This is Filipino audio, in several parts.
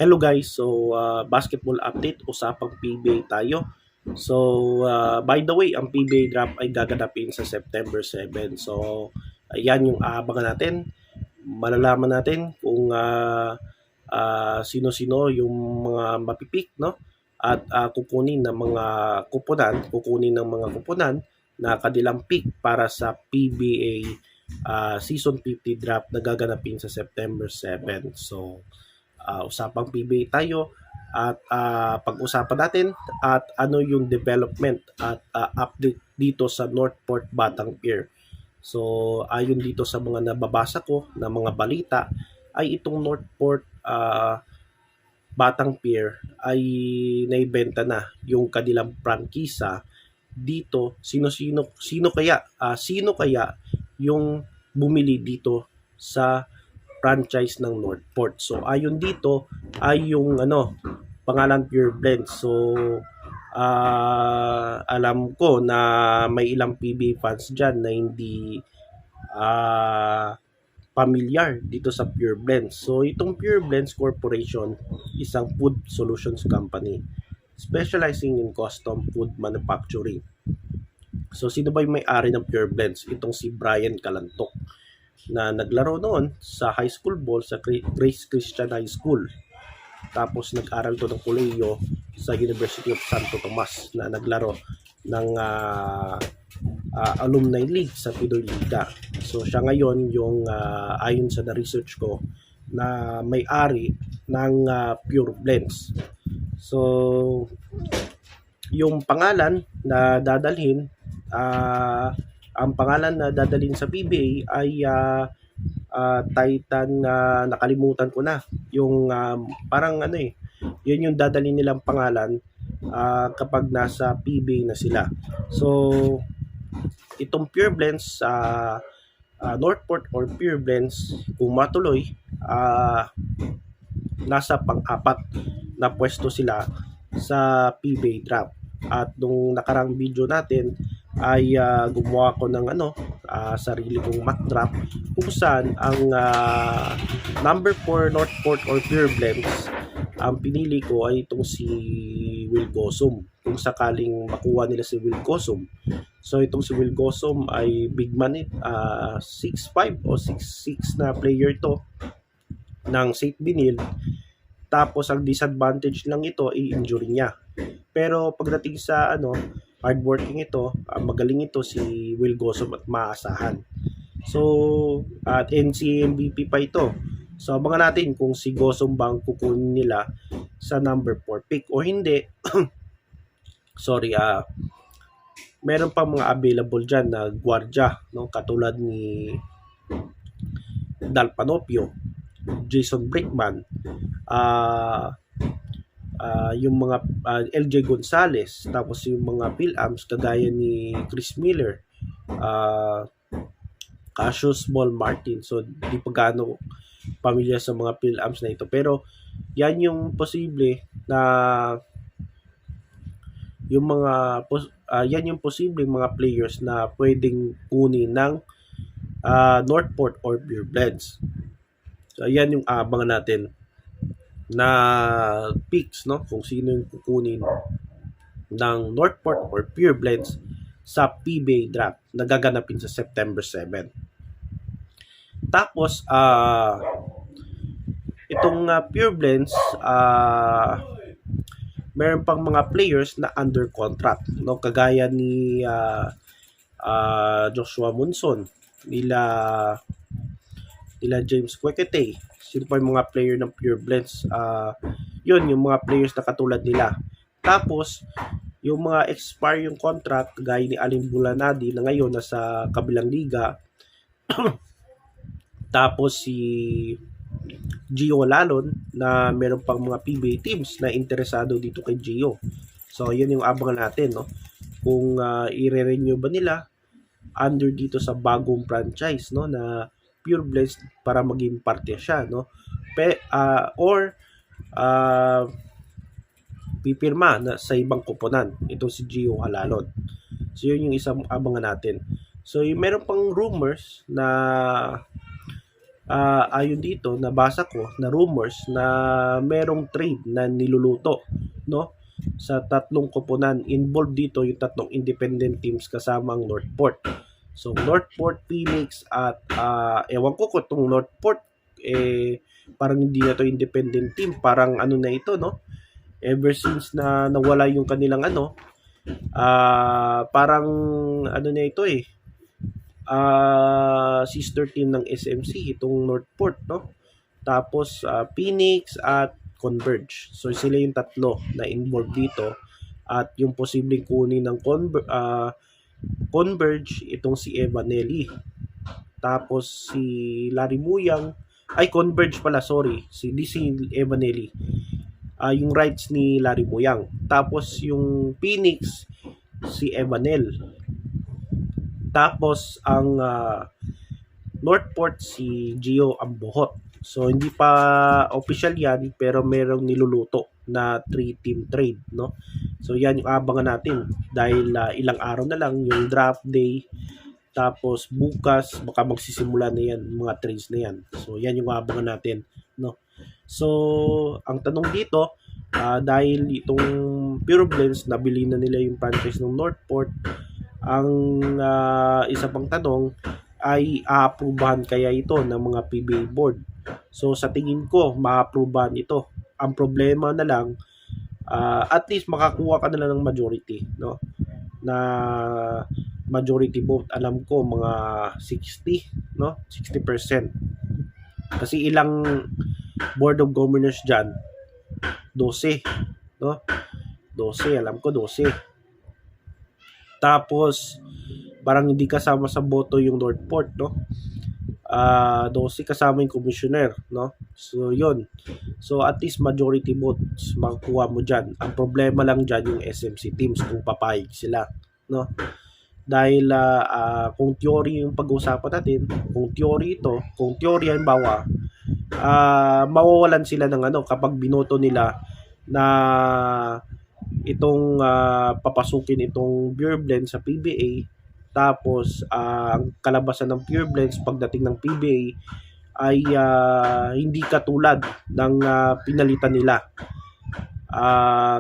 Hello guys, so basketball update, usapang PBA tayo. So by the way, ang PBA draft ay gaganapin sa September 7. So ayan yung aabangan natin. Malalaman natin kung sino-sino yung mga mapipik, no? At kukunin ng mga kuponan na kanilang pick para sa PBA Season 50 draft na gaganapin sa September 7. So usapang PBA tayo at pag-usapan natin at ano yung development at update dito sa Northport Batang Pier. So ayon dito sa mga nababasa ko na mga balita ay itong Northport Batang Pier ay naibenta na yung kanilang prangkisa dito. Sino kaya yung bumili dito sa franchise ng Northport. So ayon dito ay yung pangalan Pure Blend. So alam ko na may ilang PBA fans dyan na hindi familiar dito sa Pure Blends. So itong Pure Blends Corporation, isang food solutions company specializing in custom food manufacturing. So sino ba yung may-ari ng Pure Blends? Itong si Brian Calantok na naglaro noon sa high school ball sa Grace Christian High School. Tapos nag-aral to ng kolehiyo sa University of Santo Tomas na naglaro ng alumni league sa Pinoy Liga. So siya ngayon yung ayon sa na-research ko na may-ari ng Pure Blends. So yung pangalan na dadalhin ang pangalan na dadalhin sa PBA ay Titan nakalimutan ko na yung parang yun yung dadalhin nilang pangalan kapag nasa PBA na sila. So itong Pure Blends Northport or Pure Blends kung matuloy nasa pang-apat na pwesto sila sa PBA draft. At nung nakarang video natin ay gumawa ko ng sarili kong mock draft kung saan ang number 4 Northport or Pure Blends ang pinili ko ay itong si Will Gosum kung sakaling makuha nila si Will Gosum. So itong si Will Gosum ay big man 6'5 o 6'6 na player to ng St. Benil. Tapos ang disadvantage lang ito ay injury niya. Pero pagdating sa hardworking ito, magaling ito si Will Gosum at maasahan. So at NCMVP pa ito. So abangan natin kung si Gosum bang kukunin nila sa number 4 pick o hindi. Sorry, meron pa mga available dyan na gwardiya, katulad ni Dal Panopio, Jason Brickman, yung mga LJ Gonzalez, tapos yung mga Phil-Ams kagaya ni Chris Miller, Cassius Ball Martin. So di pa gaano pamilya sa mga Phil-Ams na ito, pero yan yung posible na yung mga yan yung posibleng mga players na pwedeng kunin ng Northport or Pure Blends. So ayan yung abangan natin na picks, kung sino yung kukunin ng Northport or Pure Blends sa PBA draft na gaganapin sa September 7. Tapos itong Pure Blends meron pang mga players na under contract, kagaya ni Joshua Munson, nila James Quekete. Sino pa yung mga player ng Pure Blends? Yun, yung mga players na katulad nila. Tapos yung mga expire yung contract kagaya ni Aling Bulanadi na ngayon nasa kabilang liga. Tapos si Gio Lalon na meron pang mga PBA teams na interesado dito kay Gio. So yun yung abangan natin, kung i-renew ba nila under dito sa bagong franchise na Pure Blends para maging parte siya, or pipirma na sa ibang koponan itong si Gio Lalon. So yun yung isang abangan natin. So meron pang rumors na ayon dito nabasa ko na rumors na merong trade na niluluto, no, sa tatlong koponan. Involved dito yung tatlong independent teams kasama ang Northport. So Northport, Phoenix at ewan ko kung itong Northport parang hindi na to independent team, parang ano na ito, no, ever since na nawala yung kanilang parang ano na ito sister team ng SMC itong Northport, no. Tapos Phoenix at Converge. So sila yung tatlo na involved dito, at yung posibleng kunin ng Converge itong si Evanelli. Tapos si Larry Muyang, ay Converge pala, sorry, si Evanelli. Yung rights ni Larry Muyang. Tapos yung Phoenix, si Evanel. Tapos ang Northport, si Gio Ambohot. So hindi pa official yan, pero merong niluluto na 3-team trade, no. So yan yung abangan natin dahil ilang araw na lang yung draft day. Tapos bukas baka magsisimula na yan, mga trades na yan. So yan yung abangan natin, no. So ang tanong dito, dahil itong Pure Blends nabili na nila yung franchise ng Northport, ang isa pang tanong ay aaprubahan kaya ito ng mga PBA board. So sa tingin ko maaprubahan ito. Ang problema na lang, at least makakuha ka na lang ng majority, no, na majority vote. Alam ko mga 60, no, 60%. Kasi ilang board of governors dyan, 12, no, 12, alam ko 12. Tapos parang hindi kasama sa boto yung Northport, no. 12 kasama yung commissioner, no. So yun. So at least majority votes makukuha mo dyan. Ang problema lang dyan yung SMC teams kung papayag sila, no. Dahil kung theory yung pag-uusapan natin, kung theory ito, kung theory halimbawa, mawawalan sila ng kapag binoto nila na itong papasukin itong Pure Blend sa PBA. Tapos ang kalabasan ng Pure Blends pagdating ng PBA ay hindi katulad ng pinalitan nila.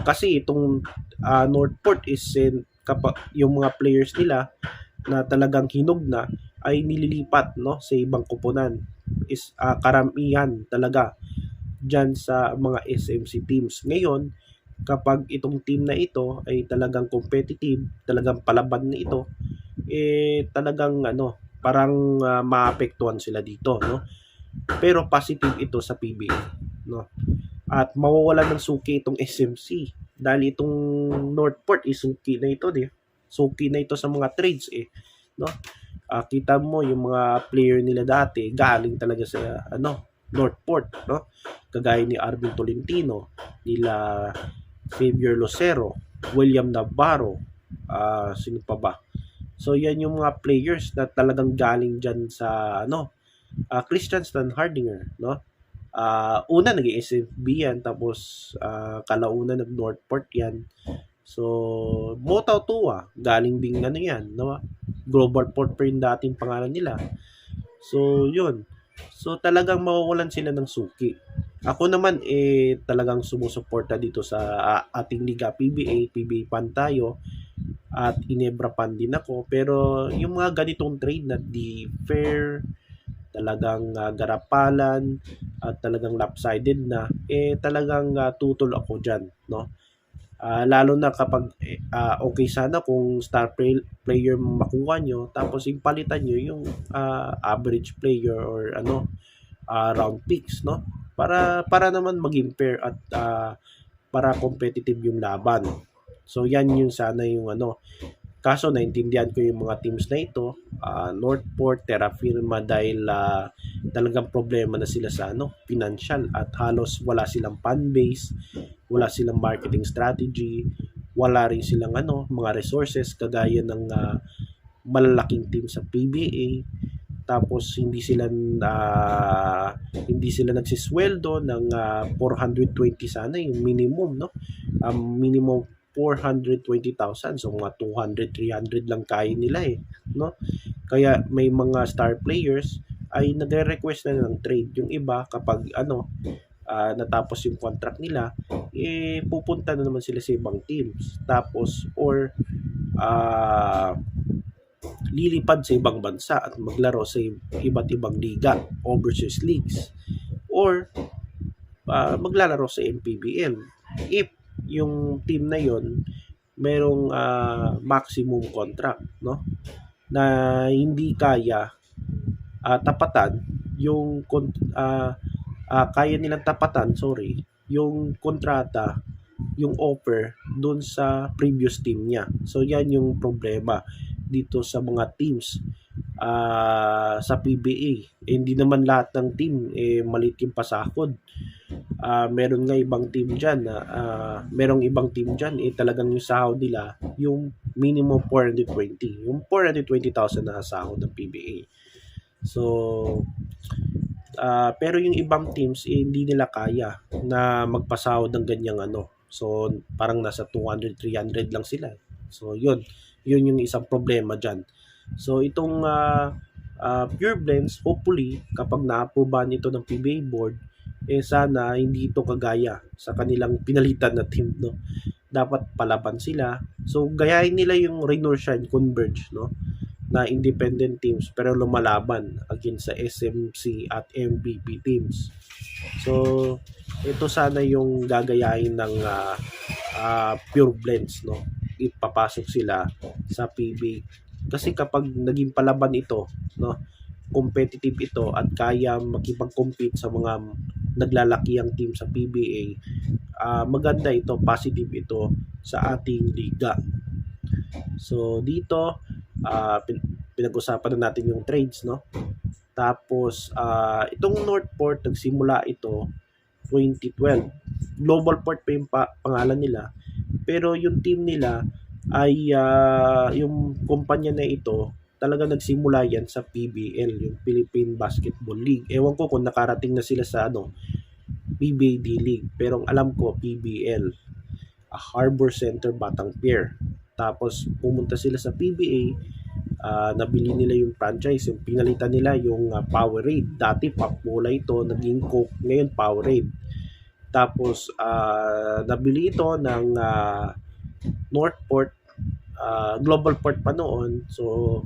Kasi itong Northport is kapag yung mga players nila na talagang hinog na ay nililipat, no, sa ibang koponan. Is karamihan talaga dyan sa mga SMC teams. Ngayon, kapag itong team na ito ay talagang competitive, talagang palaban na ito, talagang parang maapektuhan sila dito, no. Pero positive ito sa PBA, no. At mawawalan ng suki itong SMC dahil itong Northport suki na ito, suki na ito sa mga trades, no. Kita mo yung mga player nila dati galing talaga sa Northport, no. Kagaya ni Arvin Tolentino, nila Xavier Lucero, William Navarro, sino pa ba? So yan yung mga players na talagang galing dyan sa Christian Stan Hardinger, no. Una naging SFB yan, tapos kalauna nag Northport yan. So Motaw Tua galing ding yan, no. Global Port pa yung dating pangalan nila. So yun. So talagang mawawalan sila ng suki. Ako naman talagang sumusuporta dito sa ating liga PBA fan tayo, at Inebra fan din ako. Pero yung mga ganitong trade na di fair, talagang garapalan at talagang lopsided na, talagang tutol ako dyan, no. Lalo na kapag okay sana kung star player makuha nyo, tapos yung palitan nyo yung average player or round picks, no, para naman maging fair at para competitive yung laban. So yan yung sana yung kaso naintindihan ko yung mga teams na ito, Northport, Terra Firma, dahil talagang problema na sila sa financial, at halos wala silang fan base, wala silang marketing strategy, wala rin silang mga resources kagaya ng malalaking team sa PBA. Tapos hindi sila nagsisweldo ng 420 sana yung minimum, no. Minimum 420,000. So mga 200, 300 lang kaya nila no. Kaya may mga star players ay nagre-request na ng trade. Yung iba kapag natapos yung contract nila, pupunta na naman sila sa ibang teams. Tapos or lilipad sa ibang bansa at maglaro sa iba't ibang liga, overseas leagues, or maglalaro sa MPBL. If yung team na yon merong maximum contract, no, na hindi kaya tapatan yung kaya nilang tapatan, yung kontrata, yung offer doon sa previous team niya. So yan yung problema dito sa mga teams sa PBA. Hindi naman lahat ng team maliit yung pasahod. Meron nga ibang team diyan na merong ibang team diyan talagang yung sahod nila yung minimum 420. Yung 420,000 na sahod ng PBA. So pero yung ibang teams hindi nila kaya na magpasahod ng ganyang So parang nasa 200, 300 lang sila. So yun yung isang problema diyan. So itong Pure Blends, hopefully kapag na-approvean ito ng PBA board, sana hindi ito kagaya sa kanilang pinalitan na team, no. Dapat palaban sila. So gayahin nila yung Rain or Shine Converge, no, na independent teams pero lumalaban against sa SMC at MVP teams. So ito sana yung gagayahin ng Pure Blends, no. Ipapasok sila sa PBA. Kasi kapag naging palaban ito, no, competitive ito at kaya makipag-compete sa mga naglalakihang team sa PBA, maganda ito, positive ito sa ating liga. So dito pinag-usapan na natin yung trades, no. Tapos itong Northport nagsimula ito 2012. Global Port pa yung pangalan nila. Pero yung team nila ay yung kumpanya na ito talaga nagsimula yan sa PBL, yung Philippine Basketball League. Ewan ko kung nakarating na sila sa PBA D-League. Pero ang alam ko, PBL, Harbor Center Batang Pier. Tapos pumunta sila sa PBA, nabili nila yung franchise, yung pinalitan nila yung Powerade. Dati Papola ito, naging Coke, ngayon Powerade. Tapos nabili ito ng Northport, Global Port pa noon. So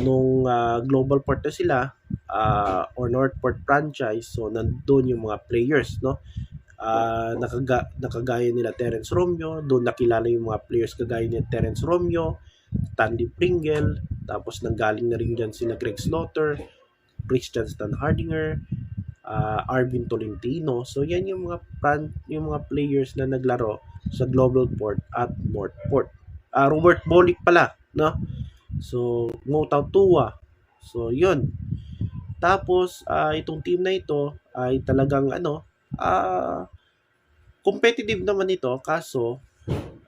nung Global Port na sila or Northport franchise, so nandun yung mga players, no. Nakagaya nila Terence Romeo, doon nakilala yung mga players kagaya ni Terence Romeo, Stanley Pringle, tapos nanggaling na rin dyan sila Greg Slaughter, Christian Stan Hardinger, Arvin Tolentino. So yan yung mga players na naglaro sa Global Port at Northport. Robert Bolick pala, no? So Ngotao Tua. So yun. Tapos itong team na ito ay talagang competitive naman ito, kaso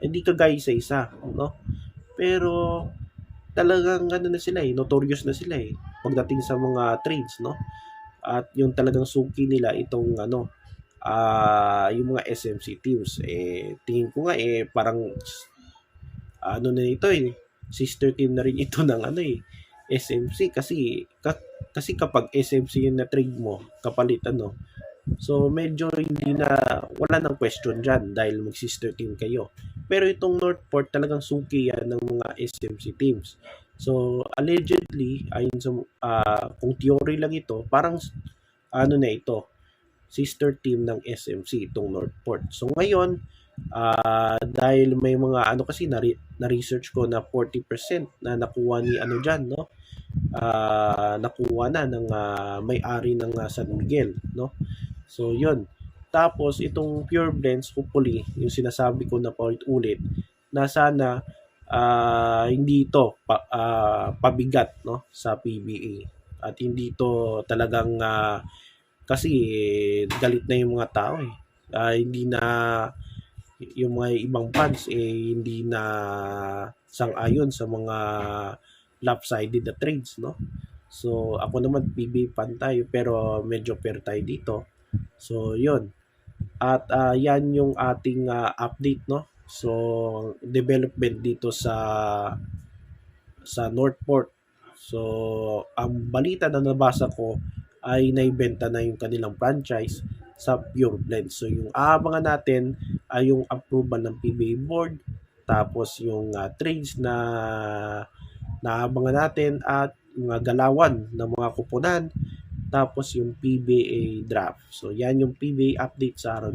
hindi kagaya sa isa, no? Pero talagang na sila notorious na sila pagdating sa mga trades, no? At yung talagang suki nila itong yung mga SMC teams, tingin ko nga parang na ito sister team na rin ito ng SMC kasi kapag SMC yung na-trade mo kapalit so medyo wala nang question dyan dahil mag-sister team kayo. Pero itong Northport talagang suki yan ng mga SMC teams. So allegedly, ayon sa kung theory lang ito, parang na ito, sister team ng SMC itong Northport. So ngayon, dahil may mga kasi na-research ko na 40% na nakuha ni dyan, no? Nakuha na ng may-ari ng San Miguel, no? So yun. Tapos itong Pure Blends, hopefully yung sinasabi ko na paulit-ulit na sana hindi ito pabigat, no, sa PBA at hindi ito talagang kasi galit na yung mga tao hindi na yung mga ibang fans hindi na sang-ayon sa mga lopsided na trades, no. So ako naman PBA fan tayo pero medyo fair tayo dito. So yun. At yan yung ating update, no. So development dito sa Northport. So, ang balita na nabasa ko ay naibenta na yung kanilang franchise sa Pure Blend. So, yung aabangan natin ay yung approval ng PBA board, tapos yung trades na naabangan natin at mga galawan ng mga kupunan, tapos yung PBA draft. So, yan yung PBA update sa araw.